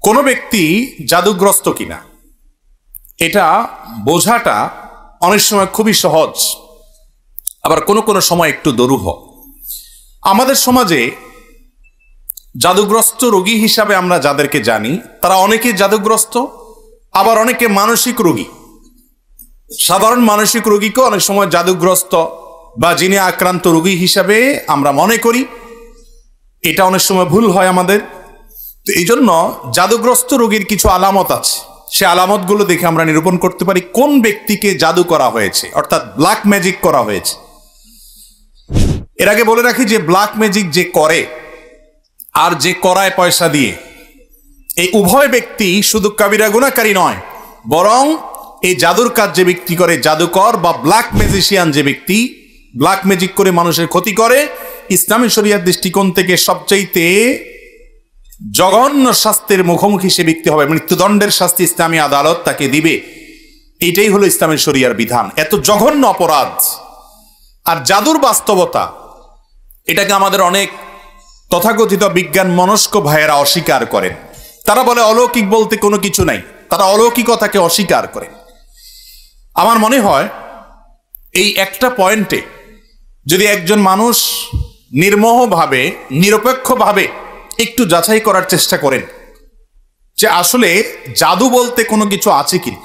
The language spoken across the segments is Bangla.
কোনো ব্যক্তি জাদুগ্রস্ত কিনা এটা বোঝাটা অনেক সময় খুবই সহজ, আবার কোনো কোনো সময় একটু দুরূহ। আমাদের সমাজে জাদুগ্রস্ত রোগী হিসাবে আমরা যাদেরকে জানি তারা অনেকে জাদুগ্রস্ত, আবার অনেকে মানসিক রোগী। সাধারণ মানসিক রোগীকে অনেক সময় জাদুগ্রস্ত বা জিনে আক্রান্ত রোগী হিসাবে আমরা মনে করি। এটা অনেক সময় ভুল হয় আমাদের। তো এই জন্য জাদুগ্রস্ত রোগীর কিছু আলামত আছে, সে আলামতগুলো দেখে আমরা নিরূপণ করতে পারি কোন ব্যক্তিকে জাদু করা হয়েছে, অর্থাৎ ব্ল্যাক ম্যাজিক করা হয়েছে। এর আগে বলে রাখি যে ব্ল্যাক ম্যাজিক যে করে আর যে করায় পয়সা দিয়ে, এই উভয় ব্যক্তি শুধু কাবিরা গুনাহকারী নয়, বরং এই জাদুর কাজ যে ব্যক্তি করে, জাদুকর বা ব্ল্যাক ম্যাজিশিয়ান যে ব্যক্তি ব্ল্যাক ম্যাজিক করে মানুষের ক্ষতি করে, ইসলামী শরিয়ার দৃষ্টিকোণ থেকে সবচাইতে জঘন্য শাস্তির মুখোমুখি সে ব্যক্তি হবে। মৃত্যুদণ্ডের শাস্তি ইসলামী আদালত তাকে দিবে। এটাই হলো ইসলামী শরিয়ার বিধান। এত জঘন্য অপরাধ। আর জাদুর বাস্তবতা এটাকে আমাদের অনেক তথাকথিত বিজ্ঞান মনস্ক ভাইয়েরা অস্বীকার করেন। তারা বলে অলৌকিক বলতে কোনো কিছু নাই, তারা অলৌকিকতাকে অস্বীকার করে। আমার মনে হয় এই একটা পয়েন্টে যদি একজন মানুষ নির্মোহভাবে নিরপেক্ষভাবে একটু যাচাই করার চেষ্টা করেন যে আসলে জাদু বলতে কোনো কিছু আছে কিনা,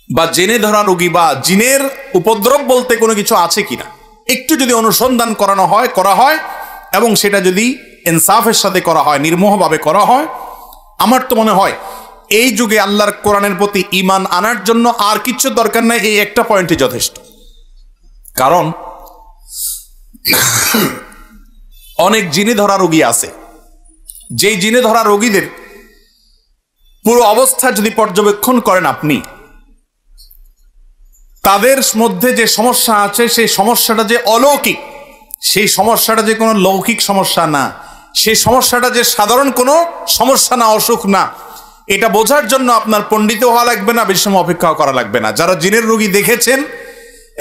বা জেনে ধরা রোগী বা জিনের উপদ্রব বলতে কোনো কিছু আছে কিনা, একটু যদি অনুসন্ধান করা হয় এবং সেটা যদি ইনসাফের সাথে করা হয়, নির্মোহভাবে করা হয়, আমার তো মনে হয় এই যুগে আল্লাহর কোরআনের প্রতি ঈমান আনার জন্য আর কিছু দরকার নাই, এই একটা পয়েন্টই যথেষ্ট। কারণ অনেক জিনে ধরা রোগী আছে, যেই জিনে ধরা রোগীদের পুরো অবস্থা যদি পর্যবেক্ষণ করেন আপনি, তাদের মধ্যে যে সমস্যা আছে সেই সমস্যাটা যে অলৌকিক, সেই সমস্যাটা যে কোনো লৌকিক সমস্যা না, সেই সমস্যাটা যে সাধারণ কোনো সমস্যা না, অসুখ না, এটা বোঝার জন্য আপনার পণ্ডিত হওয়া লাগবে না, বেশি সময় অপেক্ষা করা লাগবে না। যারা জিনের রোগী দেখেছেন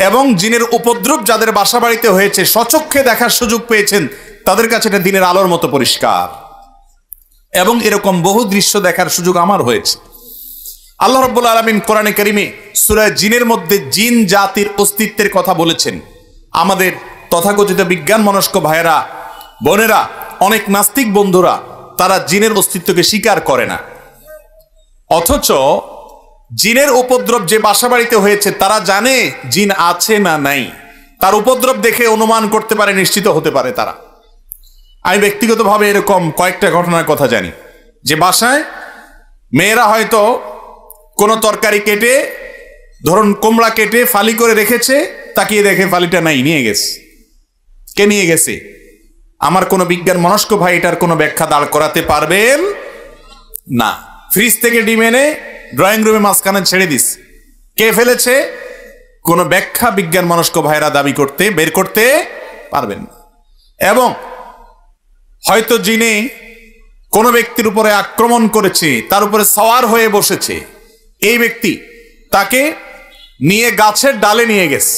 এবং জিনের উপদ্রব যাদের বাসা বাড়িতে হয়েছে, স্বচক্ষে দেখার সুযোগ পেয়েছেন, তাদের কাছে এটা দিনের আলোর মতো পরিষ্কার। এবং এরকম বহু দৃশ্য দেখার সুযোগ আমার হয়েছে। আল্লাহ রাব্বুল আলামিন কোরআনে কারিমে সূরা জিনের মধ্যে জিন জাতির অস্তিত্বের কথা বলেছেন। আমাদের তথাকথিত বিজ্ঞান মনস্ক ভাইয়েরা, বোনেরা, অনেক নাস্তিক বন্ধুরা তারা জিনের অস্তিত্বকে স্বীকার করে না, অথচ জিনের উপদ্রব যে বাসা বাড়িতে হয়েছে তারা জানে জিন আছে না নাই, তার উপদ্রব দেখে অনুমান করতে পারে, নিশ্চিত হতে পারে তারা। আমি ব্যক্তিগতভাবে এরকম কয়েকটা ঘটনার কথা জানি যে বাসায় মেয়েরা হয়তো কোনো তরকারি কেটে, ধরুন কুমড়া কেটে ফালি করে রেখেছে, তাকিয়ে দেখে ফালিটা নাই, নিয়ে গেছে। কে নিয়ে গেছে? আমার কোনো বিজ্ঞান মনস্ক ভাই এটার কোনো ব্যাখ্যা দাঁড় করাতে পারবেন না। ফ্রিজ থেকে ডিম এনে ড্রয়িং রুমে মাঝখানে ছেড়ে দিস, কে ফেলেছে? কোনো ব্যাখ্যা বিজ্ঞান মনস্ক ভাইরা বের করতে পারবেন না। এবং হয়তো জিনে কোনো ব্যক্তির উপরে আক্রমণ করেছে, তার উপরে সওয়ার হয়ে বসেছে, এই ব্যক্তি তাকে নিয়ে গাছের ডালে নিয়ে গেছে।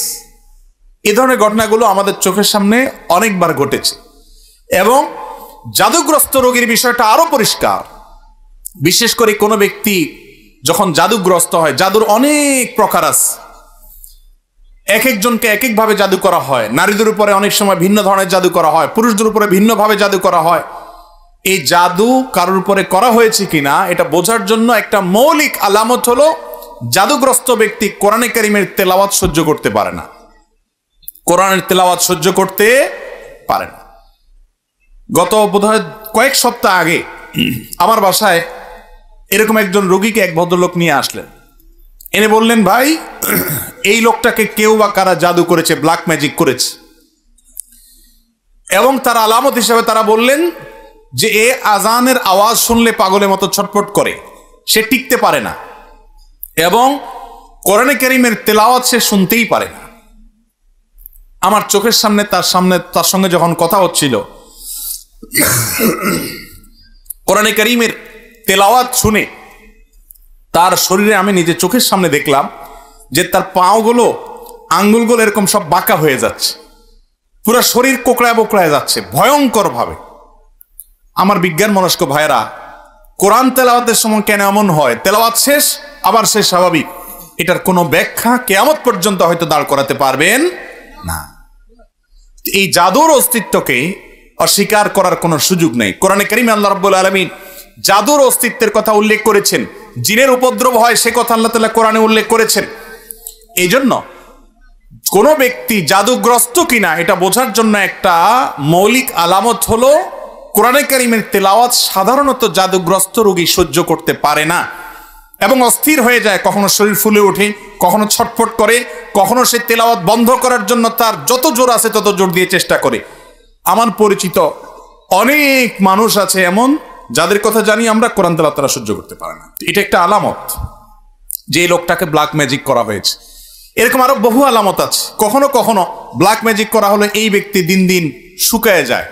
এই ধরনের ঘটনাগুলো আমাদের চোখের সামনে অনেকবার ঘটেছে। এবং জাদুগ্রস্ত রোগীর বিষয়টা আরো পরিষ্কার। বিশেষ করে কোনো ব্যক্তি যখন জাদুগ্রস্ত হয়, জাদুর অনেক প্রকার আছে, এক একজনকে এক একভাবে জাদু করা হয়। নারীদের উপরে অনেক সময় ভিন্ন ধরনের জাদু করা হয়, পুরুষদের উপরে ভিন্নভাবে জাদু করা হয়। এই জাদু কারোর উপরে করা হয়েছে কিনা এটা বোঝার জন্য একটা মৌলিক আলামত হলো জাদুগ্রস্ত ব্যক্তি কোরআনে কারিমের তেলাওয়াত সহ্য করতে পারে না, কোরআনের তেলাওয়াত সহ্য করতে পারে না। গত বোধহয় কয়েক সপ্তাহ আগে আমার বাসায় এরকম একজন রোগীকে এক ভদ্রলোক নিয়ে আসলেন, এনে বললেন, ভাই এই লোকটাকে কেউ বা কারা জাদু করেছে, ব্ল্যাক ম্যাজিক করেছে। এবং তার আলামত হিসেবে তারা বললেন যে এ আজানের আওয়াজ শুনলে পাগলের মতো ছটফট করে, সে টিকতে পারে না, এবং কোরআনে কারিমের তেলাওয়াত সে শুনতেই পারে না। আমার চোখের সামনে তার সঙ্গে যখন কথা হচ্ছিল, কোরআনে কারিমের তেলাওয়াত শুনে তার শরীরে আমি নিজের চোখের সামনে দেখলাম যে তার পাগুলো, আঙ্গুলগুলো এরকম সব বাঁকা হয়ে যাচ্ছে, পুরো শরীর কোকড়ায় বোকড়ায় যাচ্ছে ভয়ঙ্কর ভাবে। আমার বিজ্ঞান মনস্ক ভাইয়েরা, কোরআন তেলাওয়াতের সময় কেন এমন হয়, তেলাওয়াত শেষ আবার সে স্বাভাবিক, এটার কোনো ব্যাখ্যা কিয়ামত পর্যন্ত হয়তো দাঁড় করাতে পারবেন না। এই জাদুর অস্তিত্বকে অস্বীকার করার কোনো সুযোগ নেই। কোরআনে কারীমে আল্লাহ রাব্বুল আলামিন জাদুর অস্তিত্বের কথা উল্লেখ করেছেন, জিনের উপদ্রব হয় সে কথা আল্লাহ তাআলা কোরআনে উল্লেখ করেছেন। এই জন্য কোনো ব্যক্তি জাদুগ্রস্ত কিনা এটা বোঝার জন্য একটা মৌলিক আলামত হলো কোরআনে কারীমের তেলাওয়াত সাধারণত জাদুগ্রস্ত রোগী সহ্য করতে পারে না এবং অস্থির হয়ে যায়, কখনো শরীর ফুলে ওঠে, কখনো ছটফট করে, কখনো সে তেলাওয়াত বন্ধ করার জন্য তার যত জোর আছে তত জোর দিয়ে চেষ্টা করে। আমার পরিচিত অনেক মানুষ আছে এমন যাদের কথা জানি আমরা, কোরআন তেলাওয়াত তারা সহ্য করতে পারে না। এটা একটা আলামত যে লোকটাকে ব্ল্যাক ম্যাজিক করা হয়েছে। এরকম আরো বহু আলামত আছে। কখনো কখনো ব্ল্যাক ম্যাজিক করা হলে এই ব্যক্তি দিন দিন শুকায় যায়,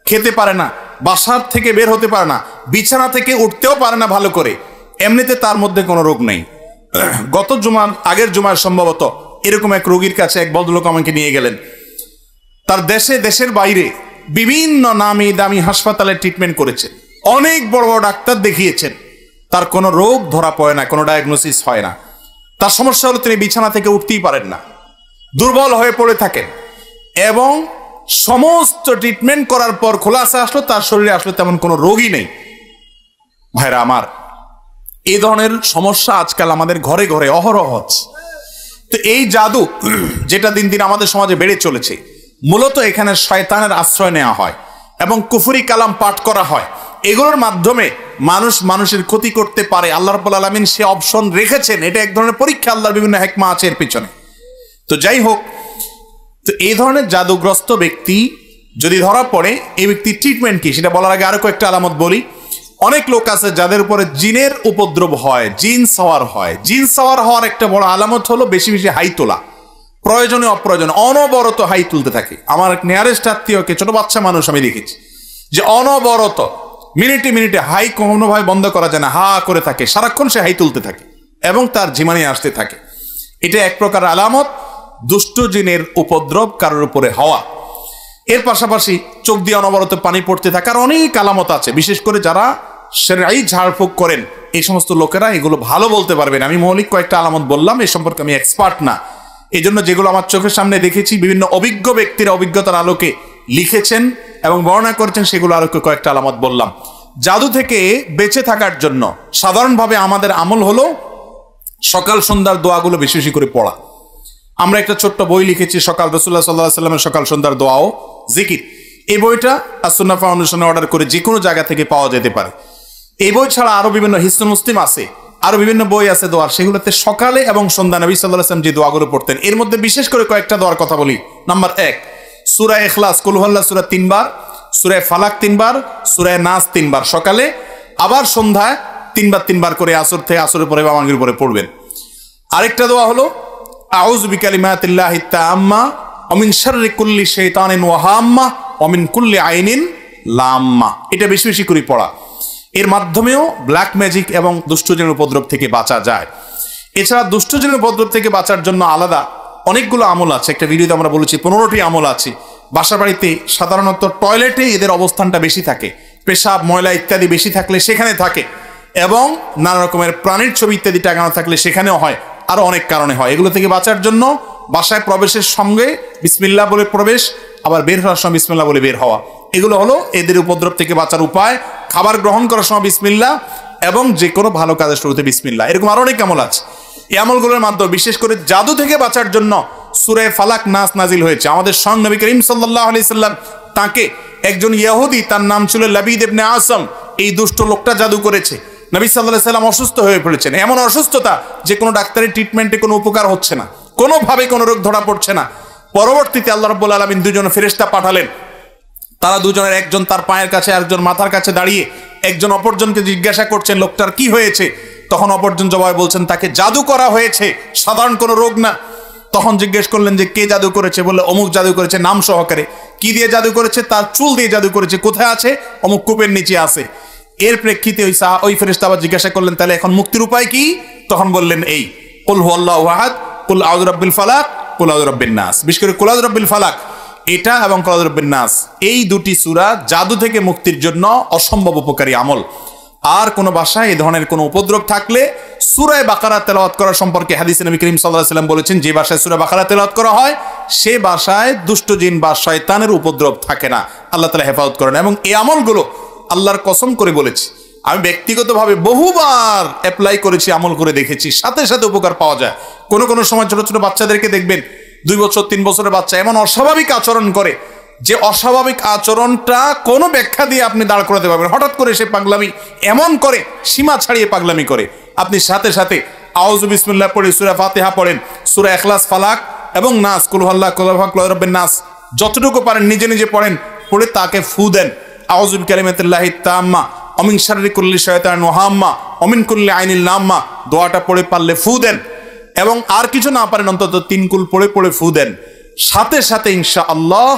খেতে পারে না, বাসার থেকে বের হতে পারে না, বিছানা থেকে উঠতেও পারে না ভালো করে। এমনিতে তার মধ্যে কোনো রোগ নেই। গত জুমার আগের জুমার সম্ভবত এরকম এক রোগীর কাছে এক ভদ্রলোক আমাকে নিয়ে গেলেন। তার দেশের বাইরে বিভিন্ন নামি দামি হাসপাতালে ট্রিটমেন্ট করেছে, অনেক বড় বড় ডাক্তার দেখিয়েছেন, তার কোনো রোগ ধরা পড়ে না, কোনো ডায়াগনোসিস হয় না। তার সমস্যা হলো তিনি বিছানা থেকে উঠতেই পারেন না, দুর্বল হয়ে পড়ে থাকেন এবং সমস্ত ট্রিটমেন্ট করার পর খোলাসা আসলো তার শরীরে আসলে তেমন কোনো রোগই নেই। ভাইরা আমার, এই ধরনের সমস্যা আজকাল আমাদের ঘরে ঘরে অহরহ হচ্ছে। তো এই জাদু যেটা দিন দিন আমাদের সমাজে বেড়ে চলেছে, মূলত এখানে শয়তানের আশ্রয় নেওয়া হয় এবং কুফরি কালাম পাঠ করা হয়। এগুলোর মাধ্যমে মানুষের ক্ষতি করতে পারে। আল্লাহ রাব্বুল আলামিন সে অপশন রেখেছেন, এটা এক ধরনের পরীক্ষা, আল্লাহর বিভিন্ন হিকমা আছে এর পিছনে। তো যাই হোক, তো এই ধরনের জাদুগ্রস্ত ব্যক্তি যদি ধরা পড়ে, এই ব্যক্তির ট্রিটমেন্ট কি সেটা বলার আগে আরো কয়েকটা আলামত বলি। অনেক লোক আছে যাদের উপরে জিনের উপদ্রব হয়, জিন সাওয়ার হয়। জিন সাওয়ার হওয়ার একটা বড় আলামত হলো বেশি বেশি হাই তোলা, প্রয়োজনে অপ্রয়োজনে অনবরত হাই তুলতে থাকে। আমার এক নিয়ারেস্ট আত্মীয়কে, ছোট বাচ্চা মানুষ, আমি দেখেছি যে অনবরত মিনিটে মিনিটে হাই কোনোভাবে বন্ধ করা যায় না, হা করে থাকে, সারাক্ষণ সে হাই তুলতে থাকে এবং তার ঝিমানি আসতে থাকে। এটা এক প্রকার আলামত দুষ্ট জিনের উপদ্রব কারোর উপরে হওয়া। এর পাশাপাশি চোখ দিয়ে অনবরত পানি পড়তে থাকার অনেক আলামত আছে। বিশেষ করে যারা শরঈ ঝাড়ফুঁক করেন এই সমস্ত লোকেরা এগুলো ভালো বলতে পারবেন। আমি মৌলিক কয়েকটা আলামত বললাম, এই সম্পর্কে আমি এক্সপার্ট না। এই জন্য যেগুলো আমার চোখের সামনে দেখেছি, বিভিন্ন অভিজ্ঞ ব্যক্তিরা অভিজ্ঞতার আলোকে লিখেছেন এবং বর্ণনা করেছেন, সেগুলো আলোকে কয়েকটা আলামত বললাম। জাদু থেকে বেঁচে থাকার জন্য সাধারণভাবে আমাদের আমল হলো সকাল সন্ধ্যার দোয়াগুলো বেশি বেশি করে পড়া। আমরা একটা ছোট্ট বই লিখেছি, সকাল রাসূলুল্লাহ সাল্লাল্লাহু আলাইহি ওয়াসাল্লামের সকাল সন্ধ্যার দোয়া ও জিকির। এই বইটা আস-সুন্নাহ ফাউন্ডেশনে অর্ডার করে যে কোনো জায়গা থেকে পাওয়া যেতে পারে। এই বই ছাড়া আরো বিভিন্ন হিসনুল মুসলিম আছে, আরো বিভিন্ন বই আছে দোয়ার, সেগুলোতে সকালে এবং সন্ধ্যা নবী সাল্লাল্লাহু আলাইহি ওয়াসাল্লাম যে দোয়াগুলো পড়তেন, এর মধ্যে বিশেষ করে কয়েকটা দোয়ার কথা বলি। নাম্বার 1, সূরা ইখলাস কুল হুয়াল্লাহু সূরা 3 বার, সূরা ফালাক 3 বার, সূরা নাস 3 বার সকালে, আবার সন্ধ্যায় 3 বার করে আসর থেকে আসরের পরে বা মাগরিবের পরে পড়বেন। আরেকটা দোয়া হলো আউযু বিকালিমাতিল্লাহি তাম্মা ওয়া মিন শাররি কুল্লি শাইতানিন ওয়া হাম্মা ওয়া মিন কুল্লি আইনিন লাম্মা। এটা বেশি বেশি করে পড়া। এর মাধ্যমেও ব্ল্যাক ম্যাজিক এবং দুষ্টজিনের উপদ্রব থেকে বাঁচা যায়। এছাড়া দুষ্টজিনের উপদ্রব থেকে বাঁচার জন্য আলাদা অনেকগুলো আমল আছে। একটা ভিডিওতে আমরা বলেছি 15টি আমল আছে। বাসা বাড়িতে সাধারণত টয়লেটে এদের অবস্থানটা বেশি থাকে, পেশাব ময়লা ইত্যাদি বেশি থাকলে সেখানে থাকে, এবং নানা রকমের প্রাণীর ছবি ইত্যাদি টাঙানো থাকলে সেখানেও হয়, আরো অনেক কারণে হয়। এগুলো থেকে বাঁচার জন্য বাসায় প্রবেশের সঙ্গে বিসমিল্লাহ বলে প্রবেশ, আবার বের হওয়ার সময় বিসমিল্লাহ বলে বের হওয়া, এগুলো হলো এদের উপদ্রব থেকে বাঁচার উপায়। খাবার গ্রহণ করার সময় বিসমিল্লাহ এবং যে কোনো ভালো কাজের শুরুতে বিসমিল্লাহ। এরকম আরো অনেক আমল আছে। এই আমলগুলোর মাধ্যমে বিশেষ করে জাদু থেকে বাঁচার জন্য সূরা ফালাক নাস নাজিল হয়েছে। আমাদের স্বয়ং নবী করিম সাল্লাল্লাহু আলাইহি সাল্লাম তাকে একজন ইহুদি, তার নাম ছিল লাবিদ ইবনে আসম, এই দুষ্ট লোকটা জাদু করেছে। নবী সাল্লাল্লাহু আলাইহি সাল্লাম অসুস্থ হয়ে পড়েছেন, এমন অসুস্থতা যে কোনো ডাক্তারি ট্রিটমেন্টে কোনো উপকার হচ্ছে না, কোনোভাবে কোনো রোগ ধরা পড়ছে না। পরবর্তীতে আল্লাহ রাব্বুল আলামিন দুজন ফেরেশতা পাঠালেন। তারা দুজনের একজন তার পায়ের কাছে, আরেকজন মাথার কাছে দাঁড়িয়ে একজন অপরজনকে জিজ্ঞাসা করছেন লোকটার কি হয়েছে। তখন অপরজন জবাবে বলছেন তাকে জাদু করা হয়েছে, সাধারণ কোনো রোগ না। তখন জিজ্ঞেস করলেন যে কে জাদু করেছে, বললে অমুক জাদু করেছে নাম সহকারে। কি দিয়ে জাদু করেছে? তার চুল দিয়ে জাদু করেছে। কোথায় আছে? অমুক কূপের নিচে আছে। এর প্রেক্ষিতে ওই ফেরেশতা আবার জিজ্ঞাসা করলেন তাহলে এখন মুক্তির উপায় কি? তখন বললেন এই কুল হুয়াল্লাহু আহাদ, কুল আউযু বিরাব্বিল ফালাক, কুল আউযু বিরাব্বিন নাস। বিশেষ করে কুল আউযু বিরাব্বিল ফালাক এটা এবং কুল আউযু বিরাব্বিন নাস, এই দুটি সূরা জাদু থেকে মুক্তির জন্য অসম্ভব উপকারী আমল। আর কোনো বাসায় এই ধরনের কোনো উপদ্রব থাকলে সূরা বাকারা তেলাওয়াত করা সম্পর্কে হাদিসে নবী করিম সাল্লাল্লাহু আলাইহি ওয়াসাল্লাম বলেছেন, যে বাসায় সূরা বাকারা তেলাওয়াত করা হয় সে বাসায় দুষ্ট জিন বা শয়তানের উপদ্রব থাকে না। আল্লাহ তাআলা হেফাজত করেন। এবং এই আমলগুলো আল্লাহর কসম করে বলেছি, আমি ব্যক্তিগতভাবে বহুবার অ্যাপ্লাই করেছি, আমল করে দেখেছি, সাথে সাথে উপকার পাওয়া যায়। কোনো কোনো সময় ছোট ছোট বাচ্চাদেরকে দেখবেন 2 বছর 3 বছরের বাচ্চা এমন অস্বাভাবিক আচরণ করে, যে অস্বাভাবিক আচরণটা কোনো ব্যাখ্যা দিয়ে আপনি দাঁড় করাতে পারবেন। হঠাৎ করে সে পাগলামি এমন করে, সীমা ছাড়িয়ে পাগলামি করে, আপনি সাথে সাথে আউযু বিসমিল্লাহ পড়ে সূরা ফাতিহা পড়েন, সূরা ইখলাস, ফালাক এবং নাস, কুল হুয়াল্লাহু কুল আল্লাহু আহাদ রাব্বিন নাস, যতটুকু পারেন নিজে নিজে পড়েন, পড়ে তাকে ফু দেন। আউযু বিকালিমাতিল্লাহি তাম্মা অমিন শাররি কুল্লি শাইতানিন ওয়া হাম্মা অমিন কুল্লি আইনিল লাম্মা, দোয়াটা পড়ে পারলে ফু দেন। এবং আর কিছু না পারেন অন্তত 3 কুল পড়ে পড়ে ফু দেন। সাথে সাথে ইনশাআল্লাহ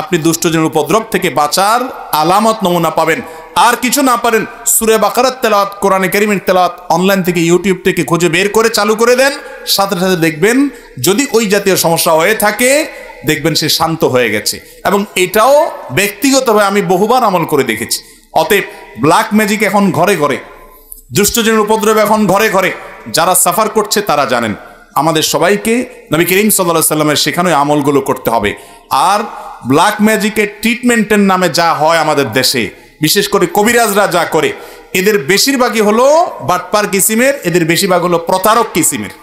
আপনি দুষ্টজনের উপদ্রব থেকে বাঁচার আলামত নমুনা পাবেন। আর কিছু না পারেন সূরা বাকারার তেলাওয়াত, কোরআনে কারীমের তেলাওয়াত অনলাইন থেকে, ইউটিউব থেকে খুঁজে বের করে চালু করে দেন। সাথে সাথে দেখবেন যদি ওই জাতীয় সমস্যা হয়ে থাকে, দেখবেন সে শান্ত হয়ে গেছে। এবং এটাও ব্যক্তিগতভাবে আমি বহুবার আমল করে দেখেছি। অতএব ব্ল্যাক ম্যাজিক এখন ঘরে ঘরে, দুষ্টজনের উপদ্রব এখন ঘরে ঘরে, যারা সাফার করছে তারা জানেন। আমাদের সবাইকে নবী করিম সাল্লাল্লাহু আলাইহি ওয়াসাল্লামের শেখানো আমলগুলো করতে হবে। আর ব্ল্যাক ম্যাজিকের ট্রিটমেন্টের নামে যা হয় আমাদের দেশে, বিশেষ করে কবিরাজরা যা করে, এদের বেশিরভাগই হলো বাটপার কিসিমের, এদের বেশিরভাগ হলো প্রতারক কিসিমের।